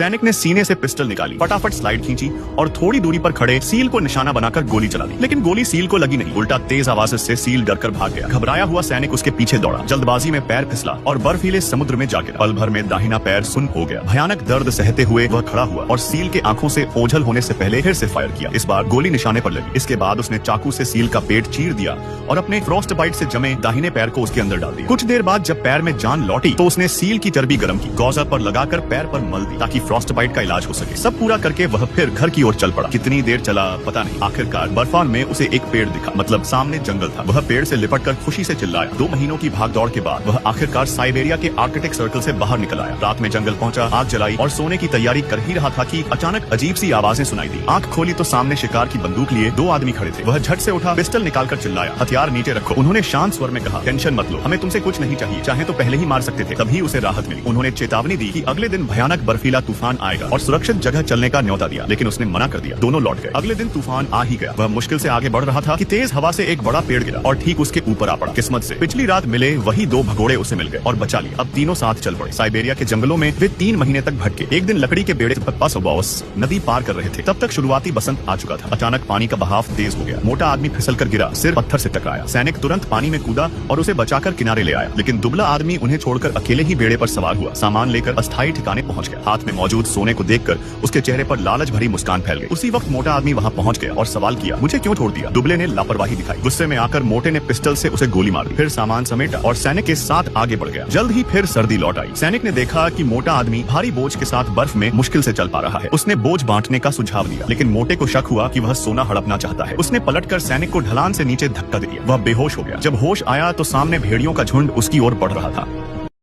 सैनिक ने सीने से पिस्टल निकाली, फटाफट स्लाइड खींची और थोड़ी दूरी पर खड़े सील को निशाना बनाकर गोली चला दी। लेकिन गोली सील को लगी नहीं, उल्टा तेज आवाज से सील डरकर भाग गया। घबराया हुआ सैनिक उसके पीछे दौड़ा, जल्दबाजी में पैर फिसला और बर्फीले समुद्र में जा गिरा। पल भर में दाहिना पैर सुन्न हो गया। भयानक दर्द सहते हुए वह खड़ा हुआ और सील के आंखों से ओझल होने से पहले फिर से फायर किया। इस बार गोली निशाने पर लगी। इसके बाद उसने चाकू से सील का पेट चीर दिया और अपने फ्रॉस्ट बाइट से जमे दाहिने पैर को उसके अंदर डाल दिया। कुछ देर बाद जब पैर में जान लौटी तो उसने सील की चर्बी गर्म की, गौजा पर लगाकर पैर पर मल दी ताकि फ्रॉस्ट बाइट का इलाज हो सके। सब पूरा करके वह फिर घर की ओर चल पड़ा। कितनी देर चला पता नहीं। आखिरकार बर्फान में उसे एक पेड़ दिखा, मतलब सामने जंगल था। वह पेड़ से लिपटकर खुशी से चिल्लाया। 2 महीनों की भागदौड़ के बाद वह आखिरकार साइबेरिया के आर्कटिक सर्कल से बाहर निकल आया। रात में जंगल पहुंचा, आग जलाई और सोने की तैयारी कर ही रहा था कि अचानक अजीब सी आवाजें सुनाई दी। आंख खोली तो सामने शिकार की बंदूक लिए 2 आदमी खड़े थे। वह झट से उठा, पिस्टल निकालकर चिल्लाया, हथियार नीचे रखो। उन्होंने शांत स्वर में कहा, टेंशन मत लो, हमें तुमसे कुछ नहीं चाहिए, चाहे तो पहले ही मार सकते थे। तभी उसे राहत मिली। उन्होंने चेतावनी दी कि अगले दिन भयानक बर्फीला तूफान आएगा और सुरक्षित जगह चलने का न्योता दिया, लेकिन उसने मना कर दिया। दोनों लौट गए। अगले दिन तूफान आ ही गया। वह मुश्किल से आगे बढ़ रहा था कि तेज हवा से एक बड़ा पेड़ गिरा और ठीक उसके ऊपर आ पड़ा। किस्मत से पिछली रात मिले वही 2 भगोड़े उसे मिल गए और बचा लिया। अब तीनों साथ चल पड़े। साइबेरिया के जंगलों में वे 3 महीने तक भटके। एक दिन लकड़ी के बेड़े पर पास नदी पार कर रहे थे। तब तक शुरुआती बसंत आ चुका था। अचानक पानी का बहाव तेज हो गया। मोटा आदमी फिसल कर गिरा, सिर पत्थर से टकराया। सैनिक तुरंत पानी में कूदा और उसे बचाकर किनारे ले आया, लेकिन दुबला आदमी उन्हें छोड़कर अकेले ही बेड़े पर सवार हुआ। सामान लेकर अस्थायी ठिकाने पहुंच गया। हाथ में मौजूद सोने को देखकर उसके चेहरे पर लालच भरी मुस्कान फैल गई। उसी वक्त मोटा आदमी वहां पहुंच गया और सवाल किया, मुझे क्यों छोड़ दिया? दुबले ने लापरवाही दिखाई। गुस्से में आकर मोटे ने पिस्टल से उसे गोली मार दी, फिर सामान समेटा और सैनिक के साथ आगे बढ़ गया। जल्द ही फिर सर्दी लौट आई। सैनिक ने देखा कि मोटा आदमी भारी बोझ के साथ बर्फ में मुश्किल से चल पा रहा है। उसने बोझ बांटने का सुझाव दिया, लेकिन मोटे को शक हुआ कि वह सोना हड़पना चाहता है। उसने पलटकर सैनिक को ढलान से नीचे धक्का दे दिया। वह बेहोश हो गया। जब होश आया तो सामने भेड़ियों का झुंड उसकी ओर बढ़ रहा था।